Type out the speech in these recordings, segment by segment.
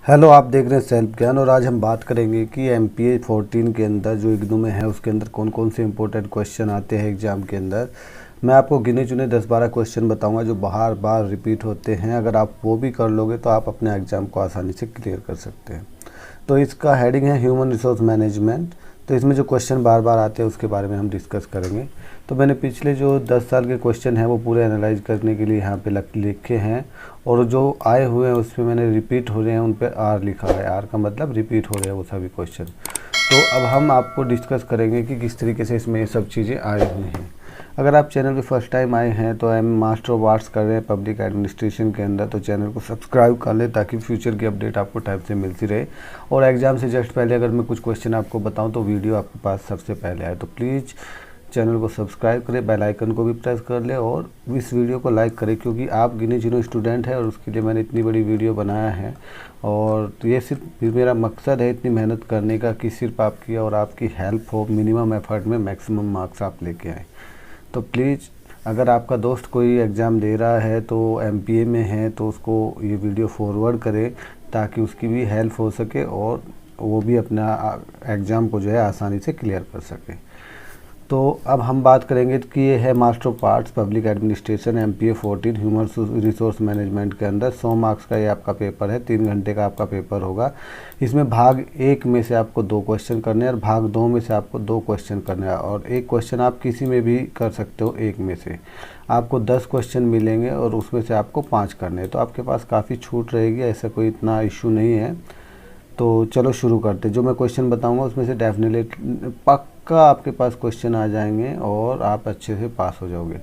Hello, आप देख रहे हैं सेल्फ ज्ञान और आज हम बात करेंगे कि MPA 14 के अंदर जो इग्नू में है उसके अंदर कौन कौन से इंपॉर्टेंट क्वेश्चन आते हैं एग्ज़ाम के अंदर। मैं आपको गिने चुने 10-12 क्वेश्चन बताऊंगा जो बार बार रिपीट होते हैं। अगर आप वो भी कर लोगे तो आप अपने एग्ज़ाम को आसानी से क्लियर कर सकते हैं। तो इसका हेडिंग है ह्यूमन रिसोर्स मैनेजमेंट। तो इसमें जो क्वेश्चन बार बार आते हैं उसके बारे में हम डिस्कस करेंगे। तो मैंने पिछले जो 10 साल के क्वेश्चन हैं वो पूरे एनालाइज करने के लिए यहाँ पे लिखे हैं और जो आए हुए हैं उसमें मैंने रिपीट हो रहे हैं उन पे आर लिखा है। आर का मतलब रिपीट हो रहे हैं वो सभी क्वेश्चन। तो अब हम आपको डिस्कस करेंगे कि किस तरीके से इसमें ये सब चीज़ें आई हुई हैं। अगर आप चैनल पे फर्स्ट टाइम आए हैं तो हम मास्टर ऑफ आर्ट्स कर रहे हैं पब्लिक एडमिनिस्ट्रेशन के अंदर, तो चैनल को सब्सक्राइब कर लें ताकि फ्यूचर की अपडेट आपको टाइम से मिलती रहे। और एग्ज़ाम से जस्ट पहले अगर मैं कुछ क्वेश्चन आपको बताऊं तो वीडियो आपके पास सबसे पहले आए। तो प्लीज़ चैनल को सब्सक्राइब करें, बेल आइकन को भी प्रेस कर लें और इस वीडियो को लाइक करें क्योंकि आप गिने चुने स्टूडेंट हैं और उसके लिए मैंने इतनी बड़ी वीडियो बनाया है। और ये सिर्फ मेरा मकसद है इतनी मेहनत करने का कि सिर्फ आपकी और आपकी हेल्प हो, मिनिमम एफर्ट में मैक्सिमम मार्क्स आप लेके आएँ। तो प्लीज़ अगर आपका दोस्त कोई एग्ज़ाम दे रहा है तो MPA में है तो उसको ये वीडियो फॉरवर्ड करें ताकि उसकी भी हेल्प हो सके और वो भी अपना एग्ज़ाम को जो है आसानी से क्लियर कर सके। तो अब हम बात करेंगे कि ये है master of arts public administration MPA 14 human resource management के अंदर 100 मार्क्स का ये आपका पेपर है। 3 घंटे का आपका पेपर होगा। इसमें भाग 1 में से आपको 2 क्वेश्चन करने हैं और भाग 2 में से आपको 2 क्वेश्चन करने हैं और एक क्वेश्चन आप किसी में भी कर सकते हो। एक में से आपको 10 क्वेश्चन मिलेंगे और उसमें से आपको 5 करने हैं। तो आपके पास काफ़ी छूट रहेगी, ऐसा कोई इतना इशू नहीं है। तो चलो शुरू करते हैं। जो मैं क्वेश्चन बताऊंगा उसमें से डेफिनेटली पक्का आपके पास क्वेश्चन आ जाएंगे और आप अच्छे से पास हो जाओगे।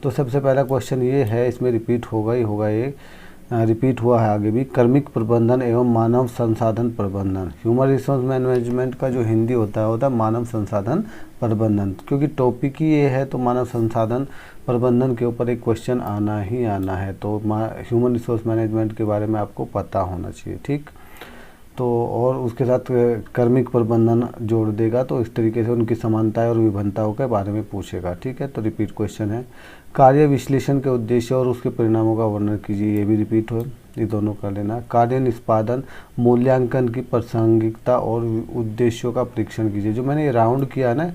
तो सबसे पहला क्वेश्चन ये है, इसमें रिपीट होगा ही होगा, ये रिपीट हुआ है आगे भी। कार्मिक प्रबंधन एवं मानव संसाधन प्रबंधन। ह्यूमन रिसोर्स मैनेजमेंट का जो हिंदी होता है मानव संसाधन प्रबंधन, क्योंकि टॉपिक ही ये है तो मानव संसाधन प्रबंधन के ऊपर एक क्वेश्चन आना ही आना है। तो ह्यूमन रिसोर्स मैनेजमेंट के बारे में आपको पता होना चाहिए, ठीक। तो और उसके साथ कार्मिक प्रबंधन जोड़ देगा तो इस तरीके से उनकी समानताएं और विभिन्नताओं के बारे में पूछेगा, ठीक है। तो रिपीट क्वेश्चन है। कार्य विश्लेषण के उद्देश्य और उसके परिणामों का वर्णन कीजिए, ये भी रिपीट हो, ये दोनों कर लेना। कार्य निष्पादन मूल्यांकन की प्रासंगिकता और उद्देश्यों का परीक्षण कीजिए। जो मैंने ये राउंड किया ना,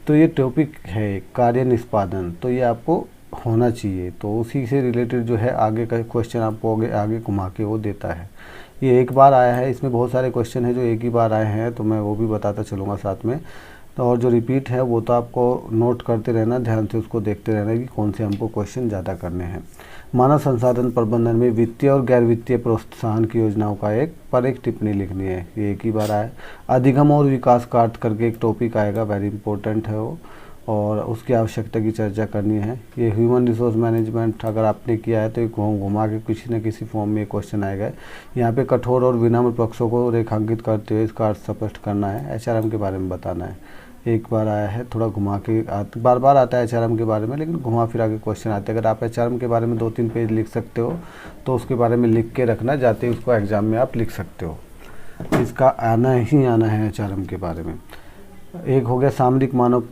तो ये टॉपिक है कार्य निष्पादन, तो ये आपको होना चाहिए। तो उसी से रिलेटेड जो है आगे का क्वेश्चन आपको आगे घुमा के वो देता है। ये एक बार आया है, इसमें बहुत सारे क्वेश्चन हैं जो एक ही बार आए हैं तो मैं वो भी बताता चलूँगा साथ में। तो और जो रिपीट है वो तो आपको नोट करते रहना, ध्यान से उसको देखते रहना कि कौन से हमको क्वेश्चन ज़्यादा करने हैं। मानव संसाधन प्रबंधन में वित्तीय और गैर वित्तीय प्रोत्साहन की योजनाओं का एक टिप्पणी लिखनी है, ये एक ही बार आया। अधिगम और विकास कार्य करके एक टॉपिक आएगा, वेरी इंपॉर्टेंट है वो, और उसकी आवश्यकता की चर्चा करनी है। ये ह्यूमन रिसोर्स मैनेजमेंट अगर आपने किया है तो एक घुमा के किसी न किसी फॉर्म में क्वेश्चन आएगा। यहाँ पे कठोर और विनम्र पक्षों को रेखांकित करते हुए इसका अर्थ स्पष्ट करना है। HRM के बारे में बताना है। एक बार आया है, थोड़ा घुमा के बार बार आता है HRM के बारे में, लेकिन घुमा फिरा के क्वेश्चन आते हैं। अगर आप HRM के बारे में 2-3 पेज लिख सकते हो तो उसके बारे में लिख के रखना, जाते ही उसको एग्ज़ाम में आप लिख सकते हो। इसका आना ही आना है HRM के बारे में। एक हो गया सामरिक मानव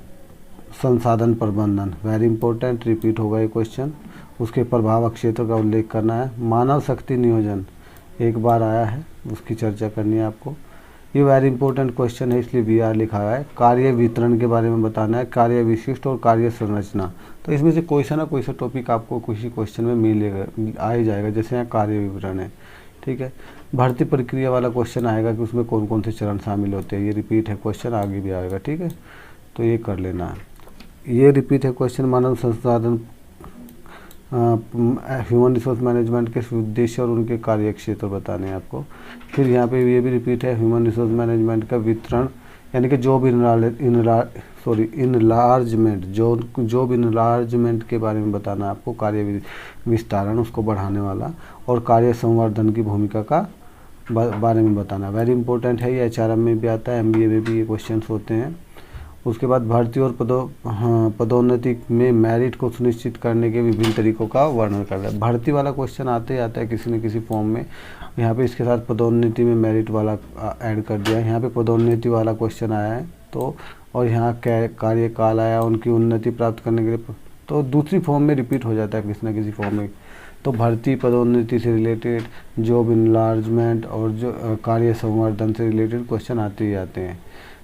संसाधन प्रबंधन, वेरी इंपॉर्टेंट, रिपीट होगा ये क्वेश्चन। उसके प्रभाव क्षेत्र का उल्लेख करना है। मानव शक्ति नियोजन एक बार आया है, उसकी चर्चा करनी है आपको। ये वेरी इंपॉर्टेंट क्वेश्चन है इसलिए BR लिखा हुआ है। कार्य वितरण के बारे में बताना है, कार्य विशिष्ट और कार्य संरचना। तो इसमें से कोई सा ना कोई सा टॉपिक आपको किसी क्वेश्चन में मिलेगा, आ ही जाएगा। जैसे यहाँ कार्य विवरण है, ठीक है। भर्ती प्रक्रिया वाला क्वेश्चन आएगा कि उसमें कौन कौन से चरण शामिल होते हैं, ये रिपीट है क्वेश्चन, आगे भी आएगा, ठीक है। तो ये कर लेना है। ये रिपीट है क्वेश्चन, मानव संसाधन ह्यूमन रिसोर्स मैनेजमेंट के उद्देश्य और उनके कार्य क्षेत्र बताने हैं आपको। फिर यहाँ पे ये भी रिपीट है, ह्यूमन रिसोर्स मैनेजमेंट का वितरण यानी कि जॉब इनलार्जमेंट, जॉब इनलार्जमेंट के बारे में बताना है आपको। कार्य विस्तारण, उसको बढ़ाने वाला, और कार्य संवर्धन की भूमिका का बारे में बताना। वेरी इंपॉर्टेंट है, ये HRM में भी आता है, MBA में भी ये क्वेश्चन होते हैं। उसके बाद भर्ती और पदोन्नति में मेरिट को सुनिश्चित करने के विभिन्न तरीकों का वर्णन करना है। भर्ती वाला क्वेश्चन आते ही आता है किसी न किसी फॉर्म में। यहाँ पे इसके साथ पदोन्नति में मेरिट वाला ऐड कर दिया है। यहाँ पे पदोन्नति वाला क्वेश्चन आया है तो, और यहाँ कार्यकाल आया, उनकी उन्नति प्राप्त करने के लिए, तो दूसरी फॉर्म में रिपीट हो जाता है किसी न किसी फॉर्म में। तो भर्ती पदोन्नति से रिलेटेड, जॉब इनलार्जमेंट और जो कार्य संवर्धन से रिलेटेड क्वेश्चन आते ही आते हैं।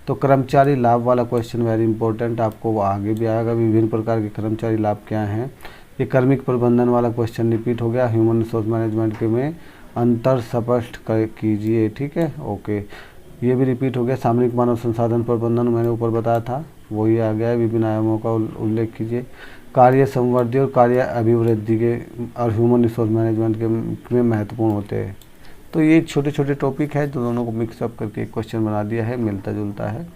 तो कर्मचारी लाभ वाला क्वेश्चन वेरी इंपॉर्टेंट, आपको वो आगे भी आएगा। विभिन्न प्रकार के कर्मचारी लाभ क्या हैं। ये कार्मिक प्रबंधन वाला क्वेश्चन रिपीट हो गया। ह्यूमन रिसोर्स मैनेजमेंट के में अंतर स्पष्ट कीजिए, ठीक है, ओके, ये भी रिपीट हो गया। सामरिक मानव संसाधन प्रबंधन मैंने ऊपर बताया था, वही आ गया है। विभिन्न आयामों का उल्लेख कीजिए। कार्य संवर्धन और कार्य अभिवृद्धि के और ह्यूमन रिसोर्स मैनेजमेंट के में महत्वपूर्ण होते हैं। तो ये छोटे छोटे टॉपिक है जो दोनों को मिक्सअप करके एक क्वेश्चन बना दिया है, मिलता जुलता है।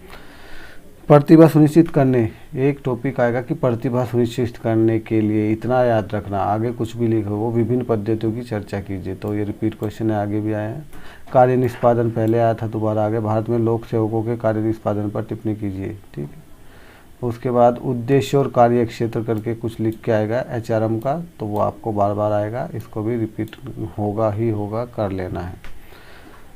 प्रतिभा सुनिश्चित करने, एक टॉपिक आएगा कि प्रतिभा सुनिश्चित करने के लिए इतना याद रखना, आगे कुछ भी लिखो वो विभिन्न पद्धतियों की चर्चा कीजिए। तो ये रिपीट क्वेश्चन है, आगे भी आया है। कार्य निष्पादन पहले आया था, दोबारा आ गया। भारत में लोक सेवकों के कार्य निष्पादन पर टिप्पणी कीजिए, ठीक है। उसके बाद उद्देश्य और कार्य क्षेत्र करके कुछ लिख के आएगा HRM का, तो वो आपको बार बार आएगा, इसको भी रिपीट होगा ही होगा, कर लेना है।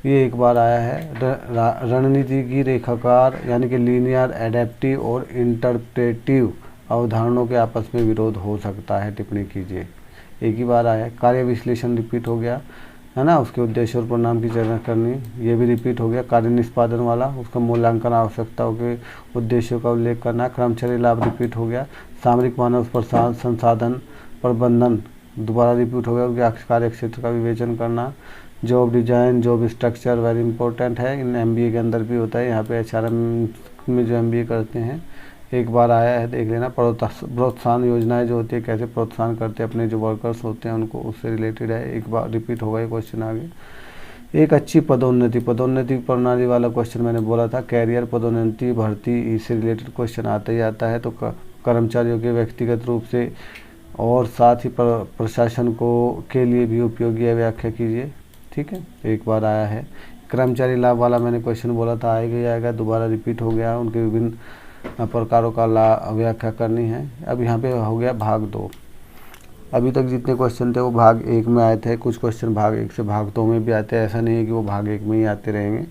ये एक बार आया है। रणनीति की रेखाकार यानी कि लीनियर, एडेप्टिव और इंटरप्रेटिव अवधारणाओं के आपस में विरोध हो सकता है, टिप्पणी कीजिए, एक ही बार आया है। कार्य विश्लेषण रिपीट हो गया है ना, उसके उद्देश्य और परिणाम की चर्चा करनी, ये भी रिपीट हो गया। कार्य निष्पादन वाला, उसका मूल्यांकन, आवश्यकताओं के उद्देश्यों का उल्लेख करना। कर्मचारी लाभ रिपीट हो गया। सामरिक मानव संसाधन प्रबंधन दोबारा रिपीट हो गया, उनके कार्य क्षेत्र का विवेचन करना। Job design, job structure very important है, इन MBA के अंदर भी होता है, यहाँ पे HRM में जो MBA करते हैं एक बार आया है, देख लेना। प्रोत्साहन योजनाएं जो होती है, कैसे प्रोत्साहन करते हैं अपने जो वर्कर्स होते हैं उनको, उससे रिलेटेड है, एक बार रिपीट होगा ये क्वेश्चन आगे। एक अच्छी पदोन्नति प्रणाली वाला क्वेश्चन मैंने बोला था, कैरियर, पदोन्नति, भर्ती, इससे रिलेटेड क्वेश्चन आता ही आता है। तो कर्मचारियों के व्यक्तिगत रूप से और साथ ही प्रशासन को के लिए भी उपयोगी है, व्याख्या कीजिए, ठीक है, एक बार आया है। कर्मचारी लाभ वाला मैंने क्वेश्चन बोला था, आएगा ही आएगा, दोबारा रिपीट हो गया। उनके विभिन्न प्रकारों का व्याख्या करनी है। अब यहाँ पे हो गया भाग 2। अभी तक जितने क्वेश्चन थे वो भाग 1 में आए थे, कुछ क्वेश्चन भाग 1 से भाग 2 में भी आते हैं, ऐसा नहीं है कि वो भाग 1 में ही आते रहेंगे।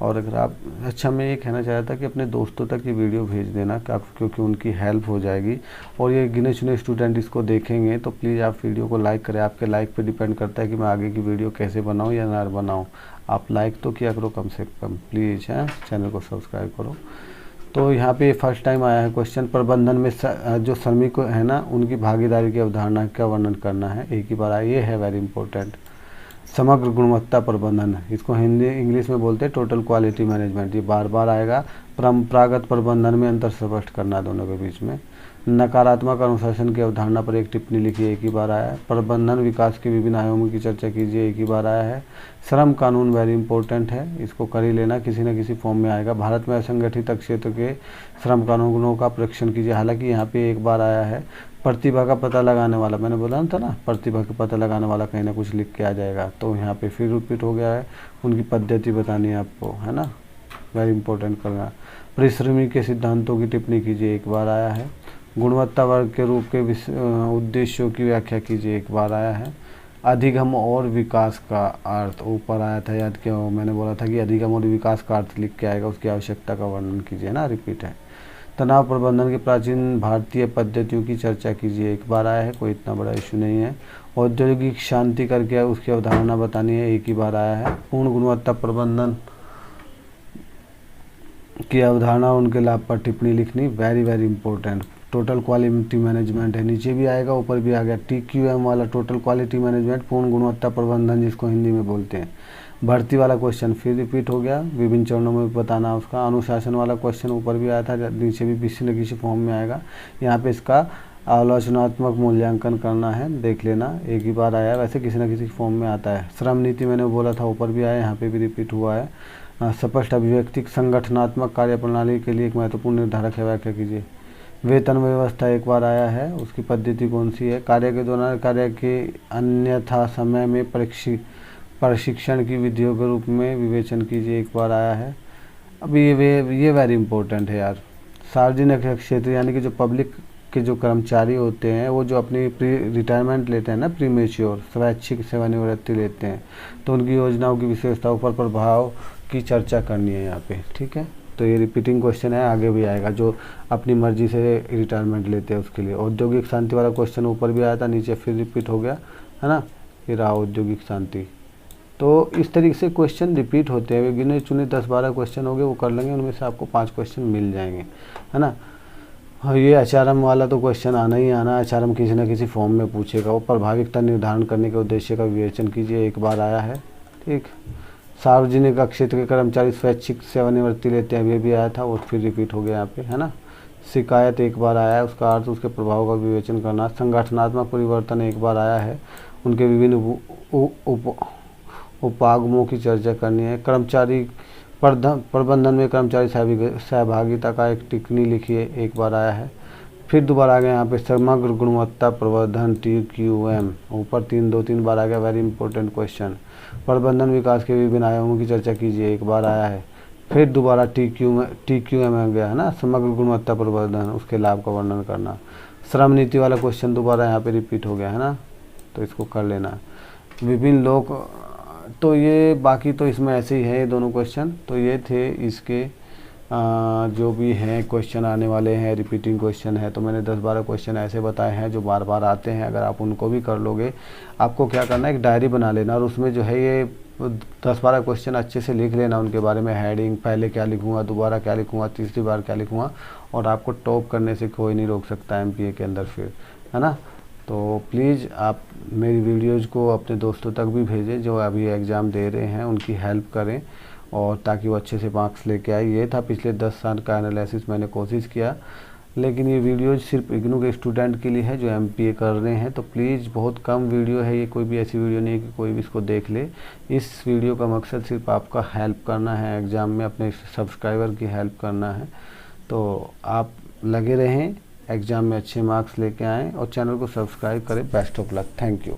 और अगर आप, अच्छा मैं ये कहना चाह रहा था कि अपने दोस्तों तक ये वीडियो भेज देना, क्योंकि उनकी हेल्प हो जाएगी। और ये गिने चुने स्टूडेंट इसको देखेंगे तो प्लीज़ आप वीडियो को लाइक करें। आपके लाइक पे डिपेंड करता है कि मैं आगे की वीडियो कैसे बनाऊँ या ना बनाऊँ। आप लाइक तो किया करो कम से कम प्लीज़, है, चैनल को सब्सक्राइब करो। तो यहाँ पे फर्स्ट टाइम आया है क्वेश्चन, प्रबंधन में जो श्रमिक है ना उनकी भागीदारी की अवधारणा का वर्णन करना है, एक ही बार आया, ये है वेरी इंपॉर्टेंट। समग्र गुणवत्ता प्रबंधन, इसको हिंदी इंग्लिश में बोलते हैं टोटल क्वालिटी मैनेजमेंट, ये बार बार आएगा। परंपरागत प्रबंधन में अंतर स्पष्ट करना दोनों के बीच में। नकारात्मक अनुशासन की अवधारणा पर एक टिप्पणी लिखिए, एक ही बार आया है। प्रबंधन विकास के विभिन्न आयामों की चर्चा कीजिए, एक ही बार आया है। श्रम कानून वेरी इंपॉर्टेंट है, इसको कर ही लेना, किसी न किसी फॉर्म में आएगा। भारत में असंगठित क्षेत्र के श्रम कानूनों का परीक्षण कीजिए, हालांकि यहाँ पे एक बार आया है। प्रतिभा का पता लगाने वाला, मैंने बोला था ना, प्रतिभा का पता लगाने वाला कहीं ना कुछ लिख के आ जाएगा, तो यहाँ पे फिर रिपीट हो गया है। उनकी पद्धति बतानी है आपको, है ना, वेरी इंपॉर्टेंट करना। परिश्रमी के सिद्धांतों की टिप्पणी कीजिए, एक बार आया है। गुणवत्ता वर्ग के रूप के उद्देश्यों की व्याख्या कीजिए, एक बार आया है। अधिगम और विकास का अर्थ ऊपर आया था, याद किया हो, मैंने बोला था कि अधिगम और विकास का अर्थ लिख के आएगा, उसकी आवश्यकता का वर्णन कीजिए ना, रिपीट है। तनाव प्रबंधन की प्राचीन भारतीय पद्धतियों की चर्चा कीजिए, एक बार आया है, कोई इतना बड़ा इशू नहीं है। औद्योगिक शांति करके उसकी अवधारणा बतानी है, एक ही बार आया है। पूर्ण गुणवत्ता प्रबंधन की अवधारणा, उनके लाभ पर टिप्पणी लिखनी, very very important. Total quality management है, नीचे भी आएगा ऊपर भी आ गया। TQM वाला टोटल क्वालिटी मैनेजमेंट, पूर्ण गुणवत्ता प्रबंधन जिसको हिंदी में बोलते हैं। भर्ती वाला क्वेश्चन फिर रिपीट हो गया, विभिन्न चरणों में बताना उसका। अनुशासन वाला क्वेश्चन ऊपर भी आया था, नीचे भी किसी न किसी फॉर्म में आएगा। यहाँ पे इसका आलोचनात्मक मूल्यांकन करना है, देख लेना, एक ही बार आया, वैसे किसी न किसी फॉर्म में आता है। श्रम नीति मैंने बोला था ऊपर भी आया, यहाँ पे भी रिपीट हुआ है। स्पष्ट अभिव्यक्ति संगठनात्मक कार्यप्रणाली के लिए एक महत्वपूर्ण निर्धारक है, व्याख्या कीजिए। वेतन व्यवस्था एक बार आया है, उसकी पद्धति कौन सी है। कार्य के दौरान कार्य के अन्यथा समय में प्रशिक्षण की विधियों के रूप में विवेचन कीजिए, एक बार आया है। अभी ये वेरी इंपॉर्टेंट है यार। सार्वजनिक क्षेत्र यानी कि जो पब्लिक के जो कर्मचारी होते हैं वो जो अपनी रिटायरमेंट लेते हैं ना, प्रीमेच्योर स्वैच्छिक सेवानिवृत्ति लेते हैं, तो उनकी योजनाओं की विशेषताओं पर प्रभाव की चर्चा करनी है यहाँ पे, ठीक है। तो ये रिपीटिंग क्वेश्चन है, आगे भी आएगा, जो अपनी मर्जी से रिटायरमेंट लेते हैं उसके लिए। औद्योगिक शांति वाला क्वेश्चन ऊपर भी आया था, नीचे फिर रिपीट हो गया, है ना। ये रहा औद्योगिक शांति। तो इस तरीके से क्वेश्चन रिपीट होते हैं, गिने चुने 10-12 क्वेश्चन हो गए, वो कर लेंगे, उनमें से आपको 5 क्वेश्चन मिल जाएंगे, है ना। हाँ, ये एचआरएम वाला तो क्वेश्चन आना ही आना। एचआरएम किसी न किसी फॉर्म में पूछेगा। वो प्रभाविकता निर्धारण करने के उद्देश्य का विवेचन कीजिए, एक बार आया है, ठीक। सार्वजनिक क्षेत्र के कर्मचारी स्वैच्छिक सेवानिवृत्ति लेते हैं, ये भी आया था, वो फिर रिपीट हो गया यहाँ पे, है ना। शिकायत एक बार आया है, उसका अर्थ उसके प्रभाव का विवेचन करना। संगठनात्मक परिवर्तन एक बार आया है, उनके विभिन्न उपागमों की चर्चा करनी है। कर्मचारी प्रबंधन में कर्मचारी सहभागिता का एक टिप्पणी लिखिए, एक बार आया है। फिर दोबारा आ गया यहाँ पे समग्र गुणवत्ता प्रबंधन TQM, ऊपर 3 बार आ गया, वेरी इंपॉर्टेंट क्वेश्चन। प्रबंधन विकास के विभिन्न आयामों की चर्चा कीजिए, एक बार आया है। फिर दोबारा TQM आ गया है ना, समग्र गुणवत्ता प्रबंधन, उसके लाभ का वर्णन करना। श्रम नीति वाला क्वेश्चन दोबारा यहाँ पे रिपीट हो गया है ना, तो इसको कर लेना। विभिन्न लोग, तो ये बाकी तो इसमें ऐसे ही है ये दोनों क्वेश्चन। तो ये थे इसके जो भी हैं क्वेश्चन आने वाले हैं, रिपीटिंग क्वेश्चन है। तो मैंने 10-12 क्वेश्चन ऐसे बताए हैं जो बार बार आते हैं। अगर आप उनको भी कर लोगे, आपको क्या करना है, एक डायरी बना लेना और उसमें जो है ये 10-12 क्वेश्चन अच्छे से लिख लेना, उनके बारे में हेडिंग, पहले क्या लिखूँगा, दोबारा क्या लिखूँगा, तीसरी बार क्या लिखूँगा, और आपको टॉप करने से कोई नहीं रोक सकता MPA के अंदर फिर, है ना। तो प्लीज़ आप मेरी वीडियोज़ को अपने दोस्तों तक भी भेजें जो अभी एग्ज़ाम दे रहे हैं, उनकी हेल्प करें, और ताकि वो अच्छे से मार्क्स लेके आए। ये था पिछले 10 साल का एनालिसिस मैंने कोशिश किया, लेकिन ये वीडियोज़ सिर्फ इग्नू के स्टूडेंट के लिए है जो MPA कर रहे हैं। तो प्लीज़, बहुत कम वीडियो है ये, कोई भी ऐसी वीडियो नहीं है कि कोई भी इसको देख ले। इस वीडियो का मकसद सिर्फ आपका हेल्प करना है, एग्ज़ाम में अपने सब्सक्राइबर की हेल्प करना है। तो आप लगे रहें, एग्ज़ाम में अच्छे मार्क्स लेके आएँ और चैनल को सब्सक्राइब करें। Best of luck, thank you.